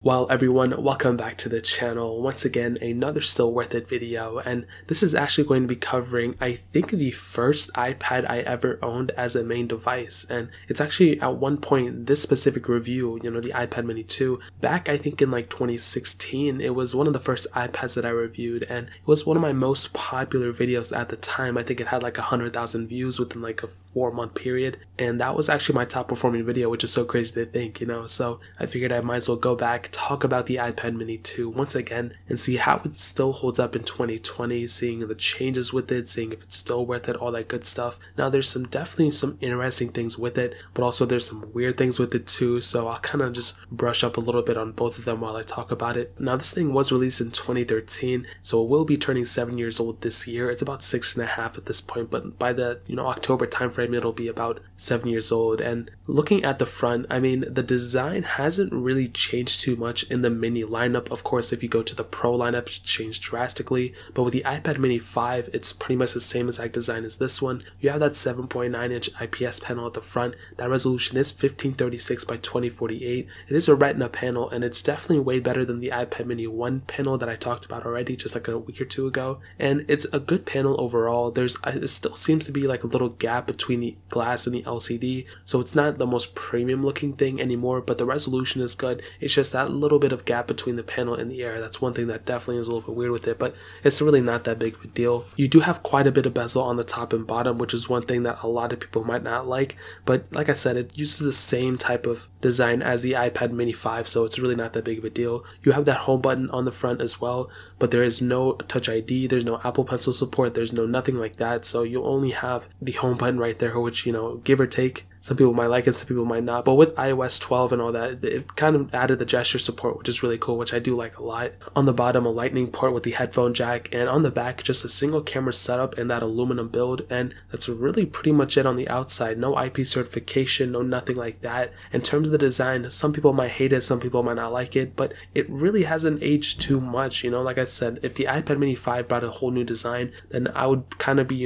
Well everyone, welcome back to the channel. Once again, another still worth it video, and this is actually going to be covering, I think, the first iPad I ever owned as a main device. And it's actually at one point, this specific review, the iPad mini 2, back I think in like 2016, it was one of the first iPads that I reviewed, and it was one of my most popular videos at the time. I think it had like 100,000 views within like a 4-month period, and that was actually my top performing video, which is so crazy to think, so I figured I might as well go back, talk about the iPad mini 2 once again and see how it still holds up in 2020, seeing the changes with it, seeing if it's still worth it, all that good stuff. Now there's definitely some interesting things with it, but also there's some weird things with it too, so I'll kind of just brush up a little bit on both of them while I talk about it. Now this thing was released in 2013, so it will be turning 7 years old this year. It's about 6.5 at this point, but by the October timeframe it'll be about 7 years old. And looking at the front, I mean, the design hasn't really changed too much in the mini lineup. Of course, if you go to the Pro lineup, it's changed drastically, but with the iPad mini 5, it's pretty much the same exact design as this one. You have that 7.9-inch IPS panel at the front. That resolution is 1536 by 2048. It is a Retina panel, and it's definitely way better than the iPad mini 1 panel that I talked about already just like a week or two ago, and it's a good panel overall. It still seems to be like a little gap between the glass and the LCD, so it's not the most premium looking thing anymore, but the resolution is good. It's just that little bit of gap between the panel and the air. That's one thing that definitely is a little bit weird with it, but it's really not that big of a deal. You do have quite a bit of bezel on the top and bottom, which is one thing that a lot of people might not like, but like I said, it uses the same type of design as the iPad mini 5, so it's really not that big of a deal. You have that home button on the front as well, but there is no Touch ID, there's no Apple Pencil support, there's no nothing like that, so you only have the home button right there, which, give or take, some people might like it, some people might not. But with iOS 12 and all that, it kind of added the gesture support, which is really cool, which I do like a lot. On the bottom, a lightning port with the headphone jack, and on the back, just a single camera setup and that aluminum build, and that's really pretty much it on the outside. No IP certification, no nothing like that. In terms of the design, some people might hate it, some people might not like it, but it really hasn't aged too much. Like I said, if the iPad mini 5 brought a whole new design, then I would kind of be,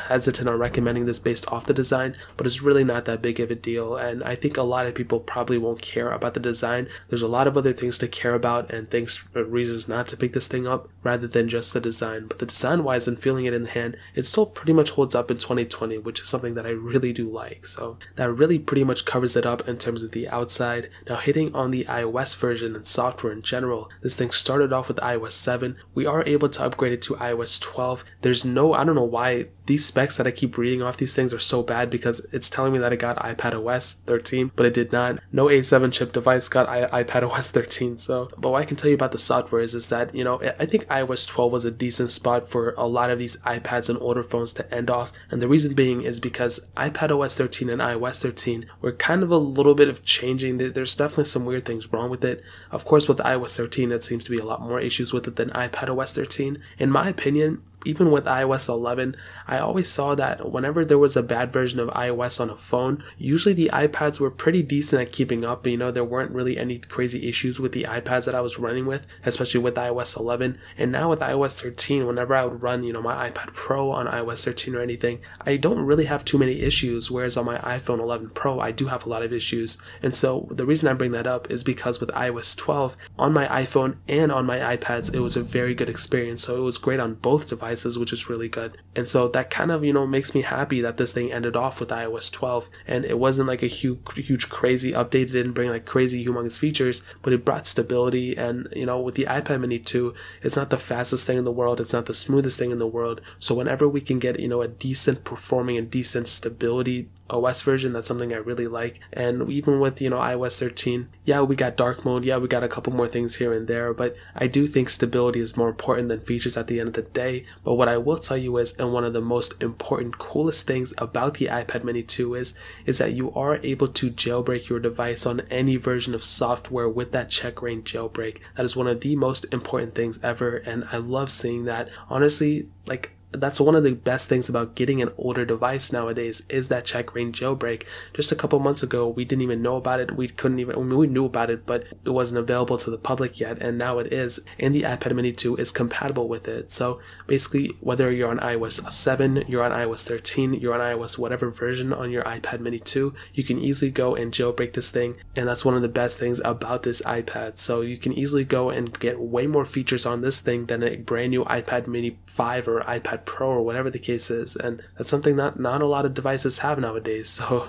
hesitant on recommending this based off the design, but it's really not that big of a deal, and I think a lot of people probably won't care about the design. There's a lot of other things to care about and reasons not to pick this thing up rather than just the design. But the design wise and feeling it in the hand, it still pretty much holds up in 2020, which is something that I really do like. So that really pretty much covers it up in terms of the outside. Now hitting on the iOS version and software in general, this thing started off with iOS 7. We are able to upgrade it to iOS 12. There's I don't know why these specs that I keep reading off these things are so bad, because it's telling me that it got iPadOS 13, but it did not. No A7 chip device got iPadOS 13. So, but what I can tell you about the software is that, I think iOS 12 was a decent spot for a lot of these iPads and older phones to end off. And the reason being is because iPadOS 13 and iOS 13 were kind of a little bit of changing. There's definitely some weird things wrong with it. Of course, with iOS 13, it seems to be a lot more issues with it than iPadOS 13. In my opinion, even with iOS 11, I always saw that whenever there was a bad version of iOS on a phone, usually the iPads were pretty decent at keeping up. There weren't really any crazy issues with the iPads that I was running with, especially with iOS 11. And now with iOS 13, whenever I would run, my iPad Pro on iOS 13 or anything, I don't really have too many issues, whereas on my iPhone 11 Pro, I do have a lot of issues. And so the reason I bring that up is because with iOS 12, on my iPhone and on my iPads, it was a very good experience. So it was great on both devices, which is really good. And so that kind of makes me happy that this thing ended off with iOS 12, and it wasn't like a huge crazy update. It didn't bring like crazy humongous features, but it brought stability. And with the iPad mini 2, it's not the fastest thing in the world, it's not the smoothest thing in the world, so whenever we can get a decent performing and decent stability OS version, that's something I really like. And even with iOS 13, yeah, we got dark mode, yeah, we got a couple more things here and there, but I do think stability is more important than features at the end of the day. But what I will tell you is, and one of the most important, coolest things about the iPad mini 2 is that you are able to jailbreak your device on any version of software with that checkra1n jailbreak. That is one of the most important things ever, and I love seeing that. Honestly, like, that's one of the best things about getting an older device nowadays, is that checkra1n jailbreak. Just a couple months ago, we didn't even know about it. We couldn't even, I mean, we knew about it, but it wasn't available to the public yet, and now it is, and the iPad mini 2 is compatible with it. So basically, whether you're on iOS 7, you're on iOS 13, you're on iOS whatever version on your iPad mini 2, you can easily go and jailbreak this thing, and that's one of the best things about this iPad. So you can easily go and get way more features on this thing than a brand new iPad mini 5 or iPad Pro or whatever the case is, and that's something that not a lot of devices have nowadays. So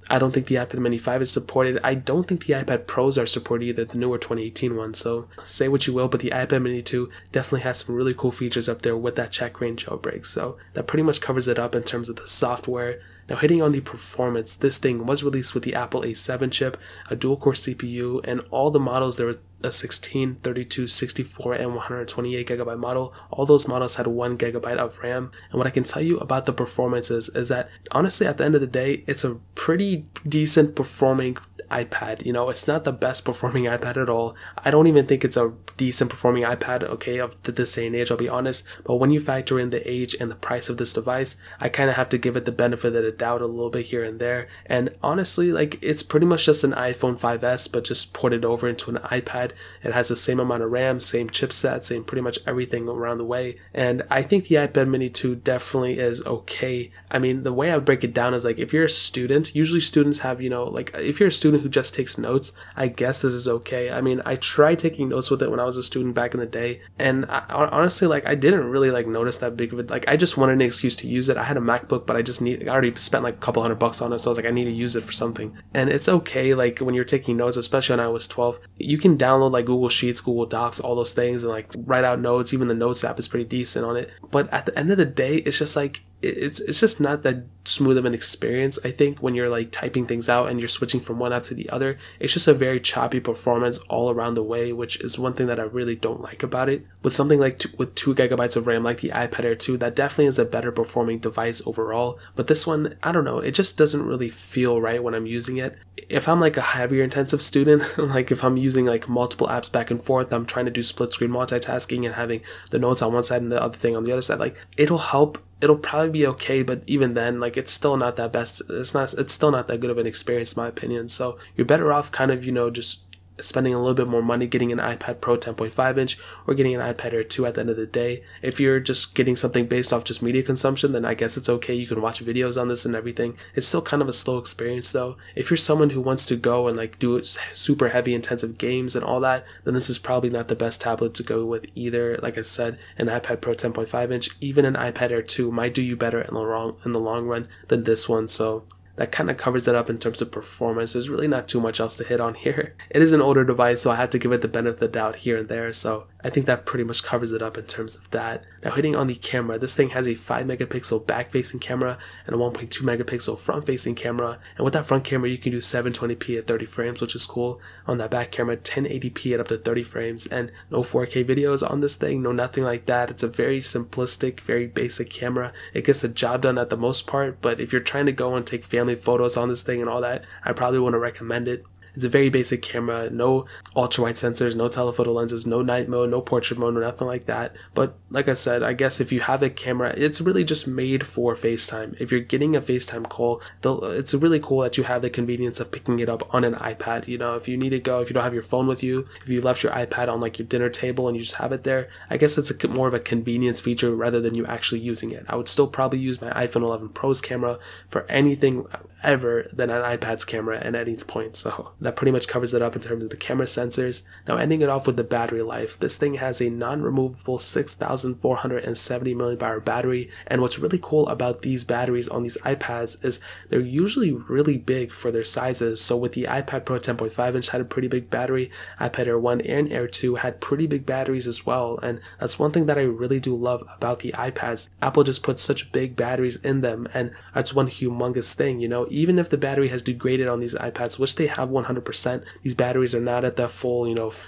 I don't think the iPad mini 5 is supported. I don't think the iPad Pros are supported either, the newer 2018 ones. So say what you will, but the iPad mini 2 definitely has some really cool features up there with that checkra1n jailbreak. So that pretty much covers it up in terms of the software. Now, hitting on the performance, this thing was released with the Apple A7 chip, a dual-core CPU, and all the models, there was a 16, 32, 64, and 128 gigabyte model. All those models had 1 gigabyte of RAM. And what I can tell you about the performance is that honestly, at the end of the day, it's a pretty decent performing iPad. You know, it's not the best performing iPad at all. I don't even think it's a decent performing iPad, okay, of this day and age, I'll be honest. But when you factor in the age and the price of this device, I kind of have to give it the benefit of the doubt a little bit here and there. And honestly, like, it's pretty much just an iPhone 5S, but just ported over into an iPad. It has the same amount of RAM, same chipset, same pretty much everything around the way. And I think the iPad mini 2 definitely is okay. I mean, the way I would break it down is, like, if you're a student, usually students have, you know, like, if you're a student who just takes notes, I guess this is okay. I mean, I tried taking notes with it when I was a student back in the day, and honestly, like, I didn't really, like, notice that big of it. Like, I just wanted an excuse to use it. I had a MacBook, but I already spent like a couple $100 on it, so I was like, I need to use it for something. And it's okay, like, when you're taking notes, especially on iOS 12, you can download like Google Sheets, Google Docs, all those things, and like write out notes. Even the Notes app is pretty decent on it. But at the end of the day, it's just like, it's just not that smooth of an experience. I think when you're like typing things out and you're switching from one app to the other, it's just a very choppy performance all around the way, which is one thing that I really don't like about it. With something like with 2 gigabytes of RAM like the iPad Air 2, that definitely is a better performing device overall. But this one, I don't know, it just doesn't really feel right when I'm using it. If I'm like a heavier intensive student, like if I'm using like multiple apps back and forth, I'm trying to do split screen multitasking and having the notes on one side and the other thing on the other side, like, it'll help. It'll probably be okay, but even then, like, it's still not that best. It's still not that good of an experience in my opinion. So you're better off kind of, you know, just spending a little bit more money getting an iPad Pro 10.5 inch or getting an iPad Air 2 at the end of the day. If you're just getting something based off just media consumption, then I guess it's okay. You can watch videos on this and everything. It's still kind of a slow experience though. If you're someone who wants to go and like do super heavy intensive games and all that, then this is probably not the best tablet to go with either. Like I said, an iPad Pro 10.5 inch, even an iPad Air 2 might do you better in the long run than this one. So that kind of covers it up in terms of performance. There's really not too much else to hit on here. It is an older device, so I had to give it the benefit of the doubt here and there. So I think that pretty much covers it up in terms of that. Now, hitting on the camera, this thing has a 5 megapixel back-facing camera and a 1.2 megapixel front-facing camera. And with that front camera, you can do 720p at 30 frames, which is cool. On that back camera, 1080p at up to 30 frames, and no 4K videos on this thing, no nothing like that. It's a very simplistic, very basic camera. It gets the job done at the most part, but if you're trying to go and take family photos on this thing and all that, I probably wouldn't recommend it. It's a very basic camera, no ultra wide sensors, no telephoto lenses, no night mode, no portrait mode, no nothing like that. But like I said, I guess if you have a camera, it's really just made for FaceTime. If you're getting a FaceTime call, it's really cool that you have the convenience of picking it up on an iPad. You know, if you need to go, if you don't have your phone with you, if you left your iPad on like your dinner table and you just have it there, I guess it's more of a convenience feature rather than you actually using it. I would still probably use my iPhone 11 Pro's camera for anything ever than an iPad's camera at any point. So that pretty much covers it up in terms of the camera sensors. Now, ending it off with the battery life, this thing has a non-removable 6,470 milliamp-hour battery, and what's really cool about these batteries on these iPads is they're usually really big for their sizes. So with the iPad Pro 10.5 inch had a pretty big battery, iPad Air 1 and Air 2 had pretty big batteries as well, and that's one thing that I really do love about the iPads. Apple just puts such big batteries in them, and that's one humongous thing, you know. Even if the battery has degraded on these iPads, which they have 100% 100%. These batteries are not at the full,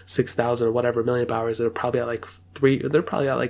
6,000 or whatever milliamp hours. They're probably at like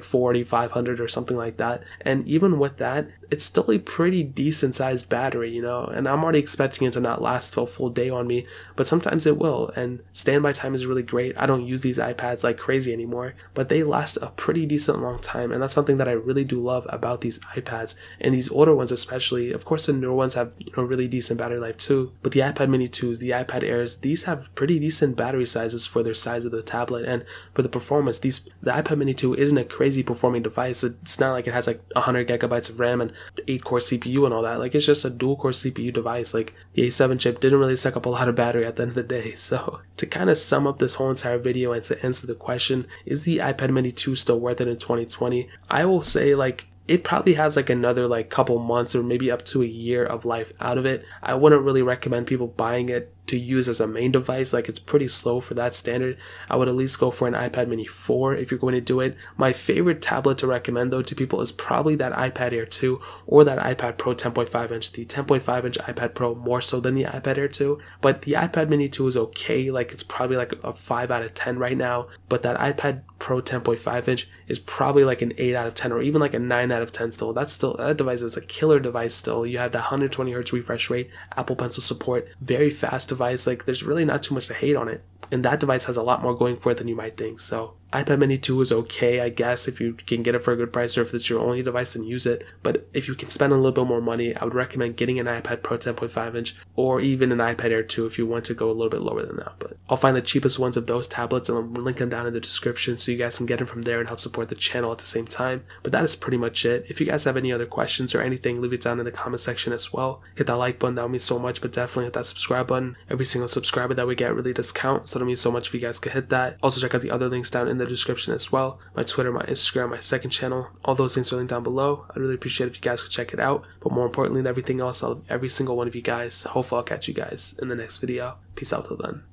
40, 500 or something like that. And even with that, it's still a pretty decent sized battery, and I'm already expecting it to not last a full day on me, but sometimes it will. And standby time is really great. I don't use these iPads like crazy anymore, but they last a pretty decent long time. And that's something that I really do love about these iPads, and these older ones especially. Of course, the newer ones have really decent battery life too, but the iPad mini 2s, the iPad Airs, these have pretty decent battery sizes for their size of the tablet and for the performance. The iPad mini 2 isn't a crazy performing device. It's not like it has like 100 gigabytes of RAM and 8-core CPU and all that. Like, it's just a dual-core CPU device. Like, the A7 chip didn't really suck up a lot of battery at the end of the day. So to kind of sum up this whole entire video and to answer the question, is the iPad mini 2 still worth it in 2020? I will say, like, it probably has like another like couple months or maybe up to a year of life out of it. I wouldn't really recommend people buying it to use as a main device. Like, it's pretty slow for that standard. I would at least go for an iPad mini 4 if you're going to do it. My favorite tablet to recommend though to people is probably that iPad Air 2 or that iPad Pro 10.5 inch. The 10.5 inch iPad Pro more so than the iPad Air 2, but the iPad mini 2 is okay. Like, it's probably like a 5 out of 10 right now, but that iPad Pro 10.5 inch is probably like an 8 out of 10 or even like a 9 out of 10 still. That device is a killer device still. You have the 120 Hz refresh rate, Apple Pencil support, very fast device. Like, there's really not too much to hate on it, and that device has a lot more going for it than you might think. So iPad mini 2 is okay, I guess, if you can get it for a good price, or if it's your only device, then use it. But if you can spend a little bit more money, I would recommend getting an iPad Pro 10.5 inch or even an iPad Air 2 if you want to go a little bit lower than that. But I'll find the cheapest ones of those tablets and I'll link them down in the description so you guys can get them from there and help support the channel at the same time. But that is pretty much it. If you guys have any other questions or anything, leave it down in the comment section as well. Hit that like button, that would mean so much, but definitely hit that subscribe button. Every single subscriber that we get really does count, so it'll mean so much if you guys could hit that. Also, check out the other links down in the description as well. My Twitter, my Instagram, my second channel, all those things are linked down below. I'd really appreciate it if you guys could check it out. But more importantly than everything else, I love every single one of you guys. Hopefully I'll catch you guys in the next video. Peace out till then.